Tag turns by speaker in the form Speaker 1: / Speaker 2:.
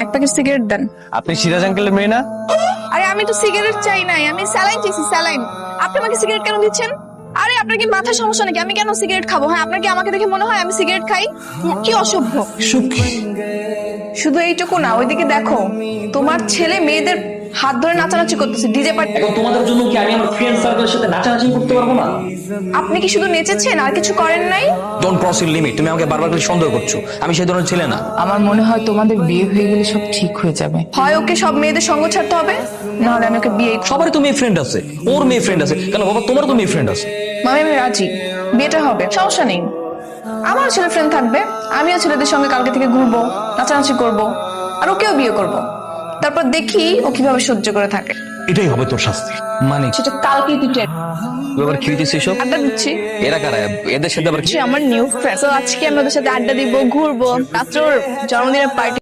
Speaker 1: এক packet cigarette দেন।
Speaker 2: আপনি সিরাজ আঙ্কেলের মেয়ে না?
Speaker 1: আরে আমি তো সিগারেট চাই নাই, আমি স্যালাইন চাইছি, স্যালাইন। আপনি আমাকে সিগারেট কেন দিচ্ছেন? আরে আপনার কি মাথা সমস্যা নাকি? আমি কেন সিগারেট খাবো? হ্যাঁ, আপনার কি আমাকে দেখে মনে হয় আমি সিগারেট খাই? কি অসভ্য। শুধু এইটুকু না, ওইদিকে দেখো, তোমার ছেলে মেয়েদের হাত ধরে নাচানাচি করতেছে ডিজে পার্টি।
Speaker 3: এখন তোমাদের জন্য কি আমি আমার ফ্রেন্ড সার্কেলের সাথে নাচানাচি করতে পারবো না?
Speaker 1: আপনি কি শুধু নেচেছেন আর কিছু করেন নাই?
Speaker 3: Don't cross your limit. তুমি আমাকে বারবার করে সন্দেহ করছো, আমি সেই ধরনের ছেলে না।
Speaker 4: আমার মনে হয় তোমাদের বিয়ে হয়ে গেলে সব ঠিক হয়ে যাবে।
Speaker 1: হয় ওকে সব মেয়েদের সঙ্গ ছাড়তে হবে, নাহলে আমি ওকে বিয়ে।
Speaker 3: সবারই তো মেয়ে ফ্রেন্ড আছে, ওর মেয়ে ফ্রেন্ড আছে, কেন বাবা তোমারও তো মেয়ে ফ্রেন্ড আছে।
Speaker 1: মামি আমি রাজি, বিয়েটা হবে, সমস্যা নেই। আমার ছেলে ফ্রেন্ড থাকবে, আমিও ছেলেদের সঙ্গে কালকে থেকে ঘুরবো, নাচানাচি করবো, আর ওকেও বিয়ে করব। তারপর দেখি ও কিভাবে সহ্য করে থাকে।
Speaker 2: এটাই হবে তোর শাস্তি।
Speaker 3: মানে
Speaker 1: সেটা কালকেই তুই টের।
Speaker 3: এবার কি হইতেছে এসব?
Speaker 1: আড্ডা দিচ্ছি,
Speaker 3: এরা কারা? এদের সাথে আবার কি?
Speaker 1: সে আমার নিউ ফ্রেন্ড। তো আজকে আমি ওদের সাথে আড্ডা দিব, ঘুরবো, রাত্রে ওর জন্মদিনের পার্টি।